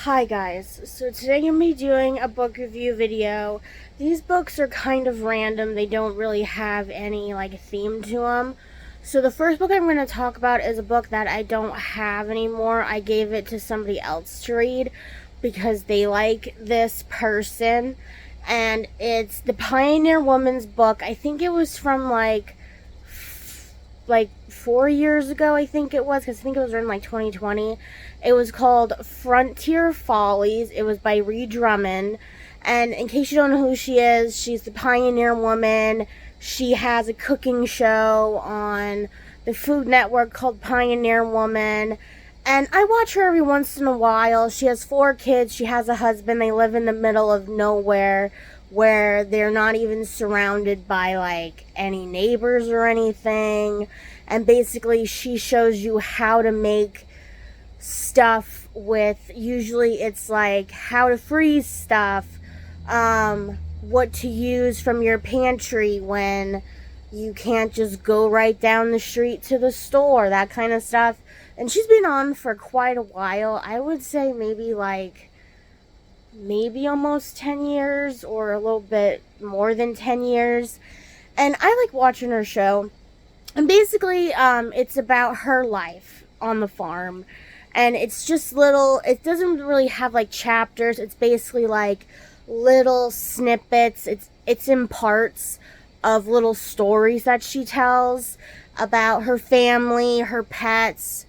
Hi guys, so today I'm going to be doing a book review video. These books are kind of random, they don't really have any theme to them. So the first book I'm going to talk about is a book that I don't have anymore. I gave it to somebody else to read because they like this person. And it's the Pioneer Woman's book. I think it was from like 4 years ago, I think it was, because I think it was in 2020. It was called Frontier Follies. It was by Drummond. And in case you don't know who she is, she's the Pioneer Woman. She has a cooking show on the Food Network called Pioneer Woman. And I watch her every once in a while. She has 4 kids. She has a husband. They live in the middle of nowhere where they're not even surrounded by any neighbors or anything. And basically she shows you how to make stuff with, usually it's how to freeze stuff, what to use from your pantry when you can't just go right down the street to the store, that kind of stuff. And she's been on for quite a while. I would say maybe almost 10 years or a little bit more than 10 years. And I like watching her show. And basically, it's about her life on the farm. And it's just it doesn't really have chapters. It's basically little snippets. It's in parts of little stories that she tells about her family, her pets,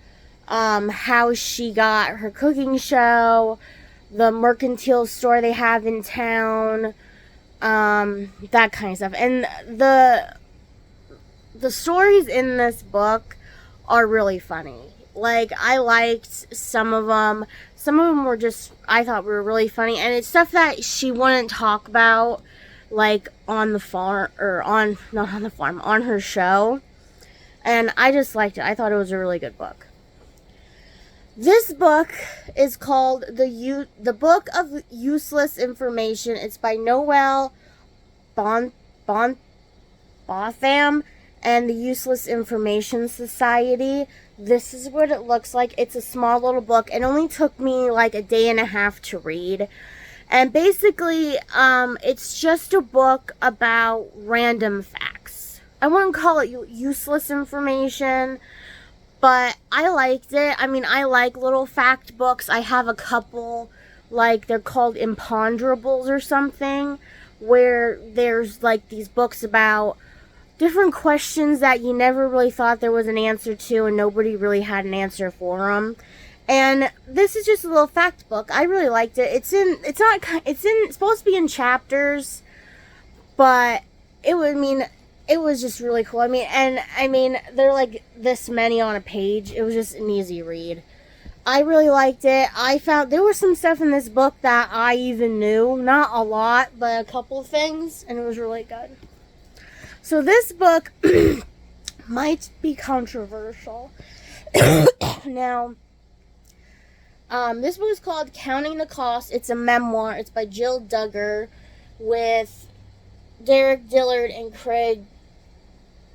how she got her cooking show, the mercantile store they have in town, that kind of stuff. And the stories in this book are really funny. I liked some of them. Some of them were I thought were really funny. And it's stuff that she wouldn't talk about, on the farm, or not on the farm, on her show. And I just liked it. I thought it was a really good book. This book is called The Book of Useless Information. It's by Noel, Botham, and the Useless Information Society. This is what it looks like. It's a small little book. It only took me a day and a half to read. And basically, it's just a book about random facts. I wouldn't call it useless information, but I liked it. I mean, I like little fact books. I have a couple, they're called imponderables or something, where there's these books about different questions that you never really thought there was an answer to, and nobody really had an answer for them. And this is just a little fact book. I really liked it. It's supposed to be in chapters, but it was just really cool. They're this many on a page. It was just an easy read. I really liked it. I found there was some stuff in this book that I even knew. Not a lot, but a couple things, and it was really good. So this book might be controversial. Now, this book is called Counting the Cost. It's a memoir. It's by Jill Duggar with Derek Dillard and Craig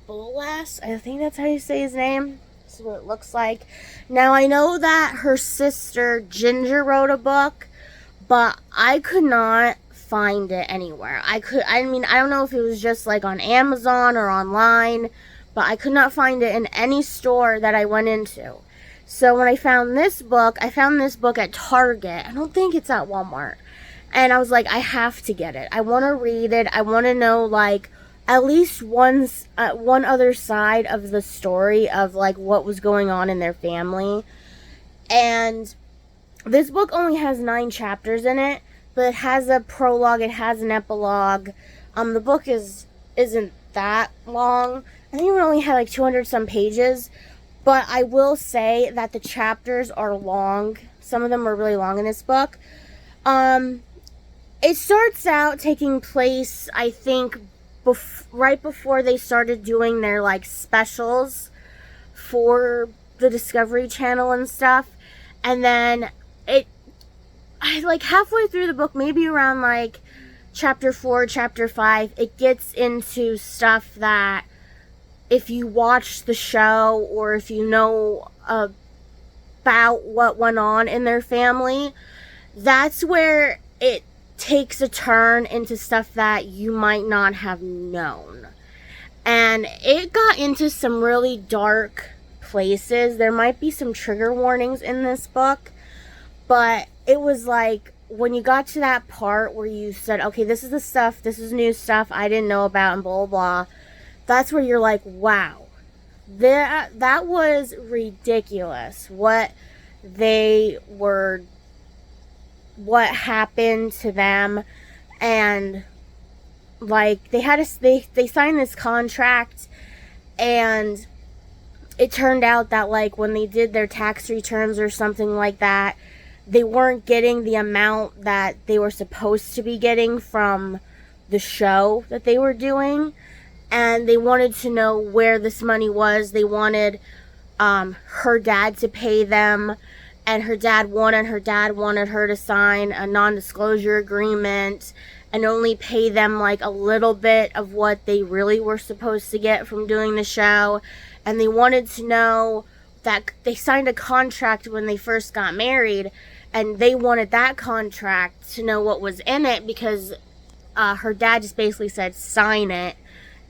Bolas. I think that's how you say his name. This is what it looks like. Now, I know that her sister Ginger wrote a book, but I could not find it anywhere. I don't know if it was just on Amazon or online, but I could not find it in any store that I went into. So when I found this book at Target. I don't think it's at Walmart. And I was like, I have to get it. I want to read it. I want to know at least one other side of the story of what was going on in their family. And this book only has 9 chapters in it, but it has a prologue, it has an epilogue. The book isn't that long. I think it only had 200 some pages, but I will say that the chapters are long. Some of them are really long in this book. It starts out taking place, I think, right before they started doing their specials for the Discovery Channel and stuff. And then halfway through the book, maybe around chapter 4, chapter 5, it gets into stuff that if you watch the show or if you know about what went on in their family, that's where it takes a turn into stuff that you might not have known. And it got into some really dark places. There might be some trigger warnings in this book, but it was like, when you got to that part where you said, okay, this is the stuff, this is new stuff I didn't know about, and blah, blah, blah, that's where you're like, wow, that was ridiculous. What happened to them. And like, they signed this contract, and it turned out that, like, when they did their tax returns or something like that, they weren't getting the amount that they were supposed to be getting from the show that they were doing. And they wanted to know where this money was. They wanted her dad to pay them, and her dad wanted her to sign a non-disclosure agreement and only pay them like a little bit of what they really were supposed to get from doing the show. And they wanted to know that they signed a contract when they first got married, and they wanted that contract to know what was in it, because her dad just basically said, sign it,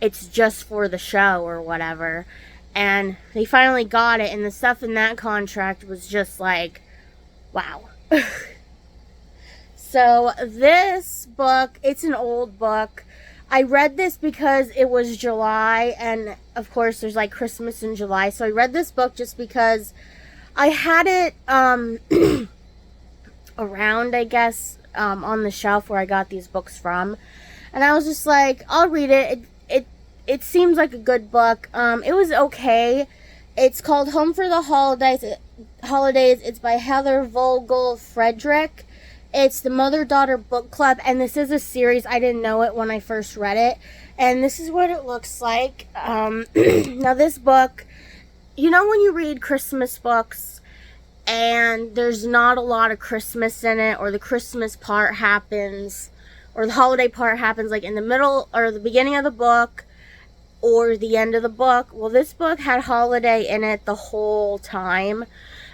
it's just for the show or whatever. And they finally got it, and the stuff in that contract was just like, wow. So this book, it's an old book. I read this because it was July, and of course there's like Christmas in July, so I read this book just because I had it around, I guess, on the shelf where I got these books from, and I was just like, I'll read it. It seems like a good book. It was okay. It's called Home for the Holidays. It's by Heather Vogel Fredrick. It's the Mother-Daughter Book Club, and this is a series. I didn't know it when I first read it, and this is what it looks like. Now this book, you know when you read Christmas books and there's not a lot of Christmas in it, or the Christmas part happens, or the holiday part happens like in the middle or the beginning of the book or the end of the book? Well, this book had holiday in it the whole time.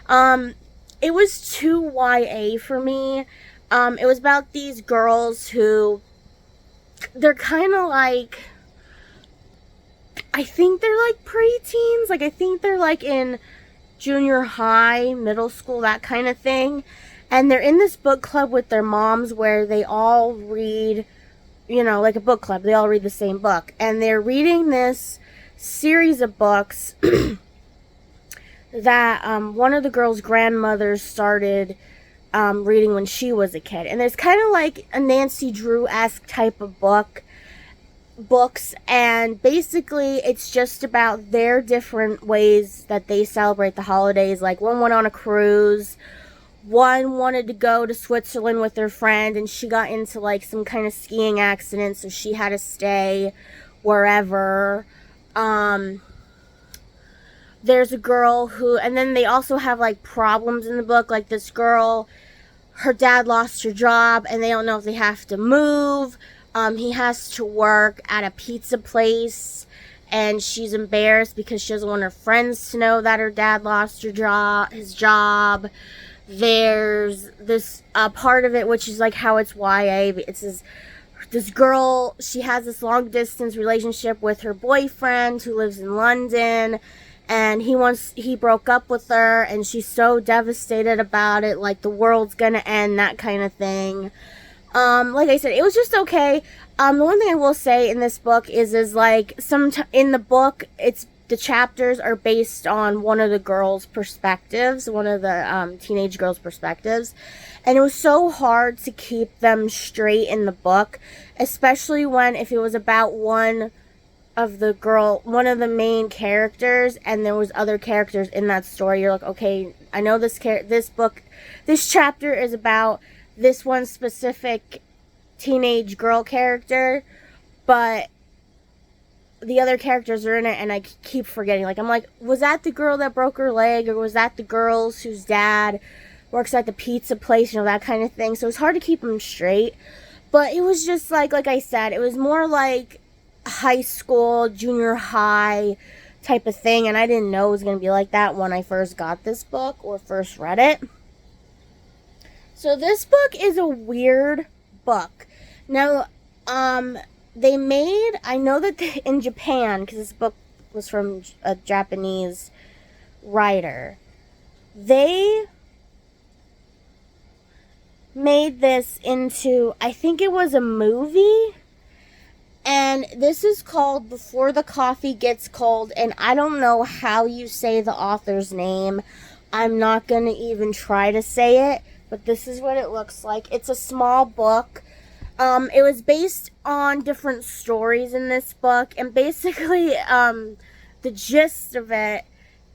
It was too YA for me. It was about these girls who, they're kind of like, I think they're like preteens. Like, I think they're like in junior high, middle school, that kind of thing. And they're in this book club with their moms where they all read, you know, like a book club. They all read the same book. And they're reading this series of books that one of the girls' grandmothers started reading when she was a kid. And it's kind of like a Nancy Drew-esque type of books. And basically, it's just about their different ways that they celebrate the holidays. Like, one went on a cruise. One wanted to go to Switzerland with her friend, and she got into like some kind of skiing accident, so she had to stay wherever. There's a girl who, and then they also have like problems in the book. Like, this girl, her dad lost her job, and they don't know if they have to move. He has to work at a pizza place, and she's embarrassed because she doesn't want her friends to know that her dad lost his job. There's this part of it which is like how it's YA. It's this girl, she has this long distance relationship with her boyfriend who lives in London, and he broke up with her, and she's so devastated about it, like the world's gonna end, that kind of thing. Like I said, it was just okay. The one thing I will say in this book is like, in the book, the chapters are based on one of the girls' perspectives, one of the teenage girls' perspectives. And it was so hard to keep them straight in the book, especially if it was about one of the main characters, and there was other characters in that story. You're like, okay, I know this chapter is about this one specific teenage girl character, but the other characters are in it, and I keep forgetting. Like, I'm like, was that the girl that broke her leg, or was that the girls whose dad works at the pizza place, you know, that kind of thing. So it's hard to keep them straight. But it was just like I said, it was more like high school, junior high type of thing, and I didn't know it was going to be like that when I first got this book or first read it. So this book is a weird book. Now, I know that in Japan, because this book was from a Japanese writer, they made this into, I think it was a movie, and this is called Before the Coffee Gets Cold, and I don't know how you say the author's name. I'm not going to even try to say it, but this is what it looks like. It's a small book. It was based on different stories in this book, and basically, the gist of it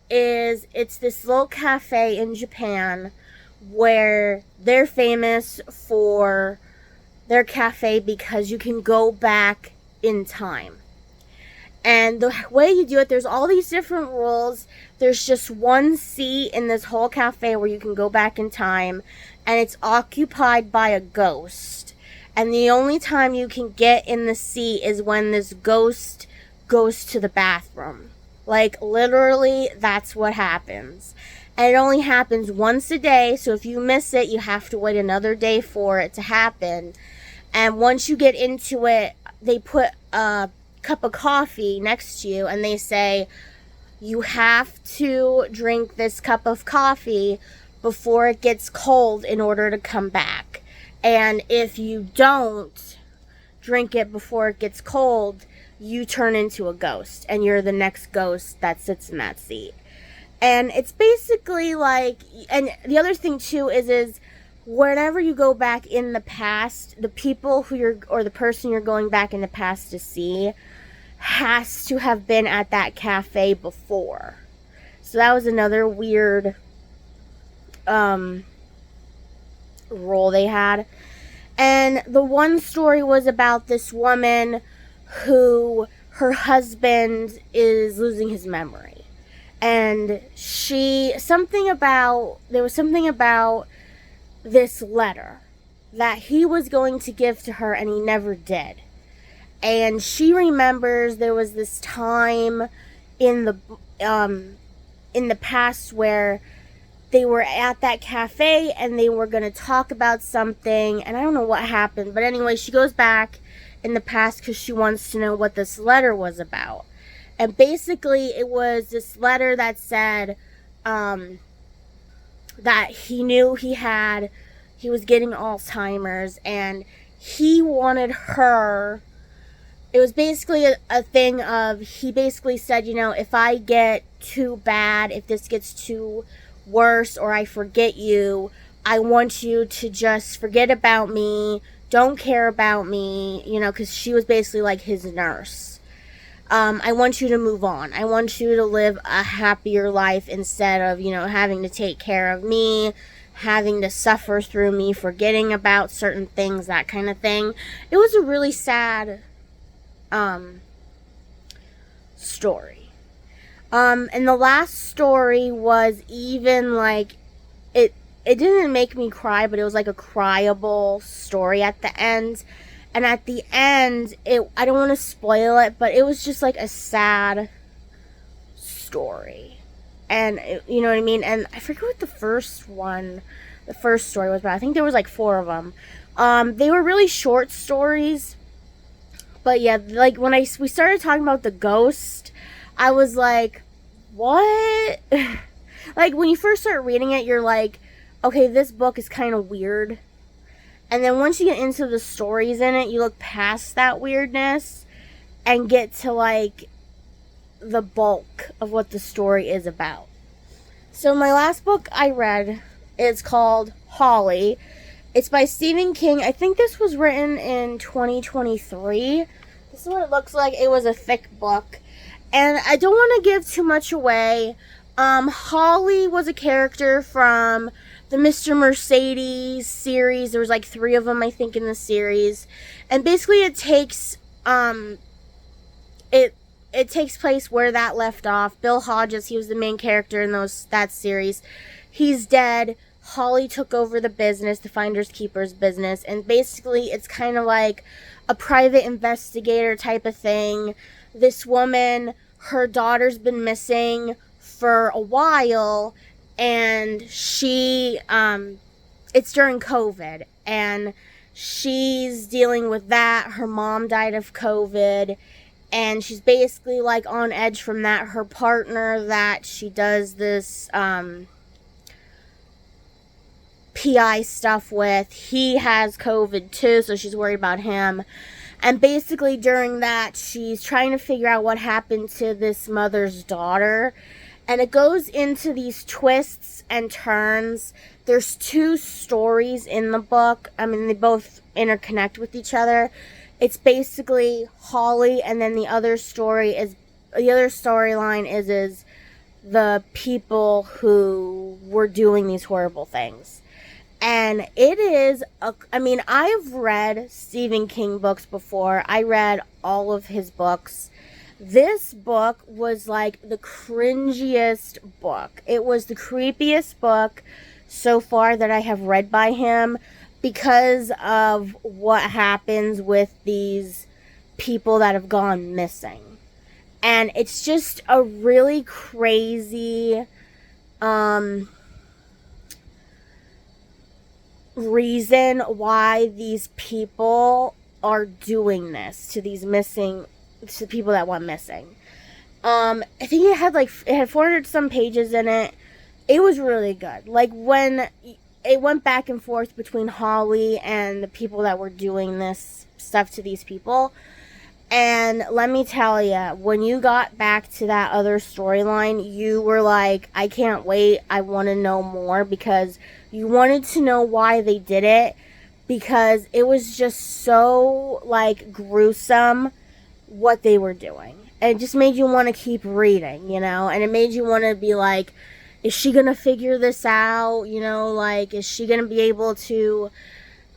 is it's this little cafe in Japan where they're famous for their cafe because you can go back in time. And the way you do it, there's all these different rules. There's just one seat in this whole cafe where you can go back in time, and it's occupied by a ghost. And the only time you can get in the seat is when this ghost goes to the bathroom. Like, literally, that's what happens. And it only happens once a day, so if you miss it, you have to wait another day for it to happen. And once you get into it, they put a cup of coffee next to you, and they say, you have to drink this cup of coffee before it gets cold in order to come back. And if you don't drink it before it gets cold, you turn into a ghost, and you're the next ghost that sits in that seat. And it's basically like, and the other thing too is whenever you go back in the past, the people or the person you're going back in the past to see has to have been at that cafe before. So that was another weird role they had. And the one story was about this woman who her husband is losing his memory. And there was something about this letter that he was going to give to her, and he never did. And she remembers there was this time in the past where they were at that cafe and they were going to talk about something, and I don't know what happened, but anyway, she goes back in the past because she wants to know what this letter was about. And basically, it was this letter that said that he knew he was getting Alzheimer's, and he wanted her. It was basically a thing of, he basically said, if I get too bad, if this gets too worse, or I forget you, I want you to just forget about me, don't care about me, because she was basically like his nurse. I want you to move on. I want you to live a happier life instead of, having to take care of me, having to suffer through me, forgetting about certain things, that kind of thing. It was a really sad story. And the last story was even like, it didn't make me cry, but it was like a cryable story at the end. And at the end, I don't want to spoil it, but it was just like a sad story. And, you know what I mean? And I forget what the first story was, but I think there was like 4 of them. They were really short stories. But yeah, like when we started talking about the ghost, I was like, what? Like when you first start reading it, you're like, okay, this book is kind of weird. And then once you get into the stories in it, you look past that weirdness and get to like the bulk of what the story is about. So my last book I read is called Holly. It's by Stephen King. I think this was written in 2023. This is what it looks like. It was a thick book. And I don't want to give too much away. Holly was a character from the Mr. Mercedes series. There was like 3 of them, I think, in the series. And basically it takes it takes place where that left off. Bill Hodges, he was the main character in that series. He's dead. Holly took over the business, the Finders Keepers business, and basically it's kind of like a private investigator type of thing. This woman, her daughter's been missing for a while, and she it's during COVID, and she's dealing with that. Her mom died of COVID, and she's basically like on edge from that. Her partner that she does this PI stuff with, he has COVID too, so she's worried about him. And basically during that, she's trying to figure out what happened to this mother's daughter. And it goes into these twists and turns. There's 2 stories in the book. I mean, they both interconnect with each other. It's basically Holly, and then the other storyline is the people who were doing these horrible things. And it is, I mean, I've read Stephen King books before. I read all of his books. This book was like the cringiest book. It was the creepiest book so far that I have read by him because of what happens with these people that have gone missing. And it's just a really crazy, reason why these people are doing this to these people that went missing. I think it had 400 some pages in it. It was really good. Like, when it went back and forth between Holly and the people that were doing this stuff to these people. And let me tell you, when you got back to that other storyline, you were like, I can't wait. I want to know more, because you wanted to know why they did it, because it was just so, like, gruesome what they were doing. And it just made you want to keep reading, you know? And it made you want to be like, is she going to figure this out? You know, like, is she going to be able to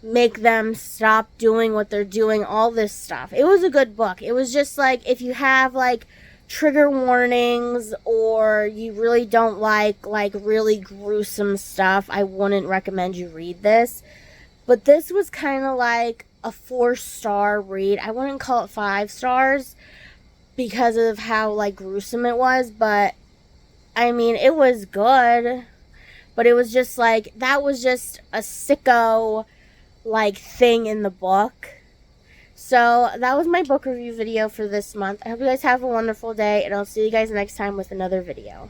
make them stop doing what they're doing? All this stuff. It was a good book. It was just like, if you have like trigger warnings, or you really don't like really gruesome stuff, I wouldn't recommend you read this. But this was kind of like a 4-star read. I wouldn't call it 5 stars because of how like gruesome it was, but I mean, it was good. But it was just like, that was just a sicko like thing in the book. So that was my book review video for this month. I hope you guys have a wonderful day, and I'll see you guys next time with another video.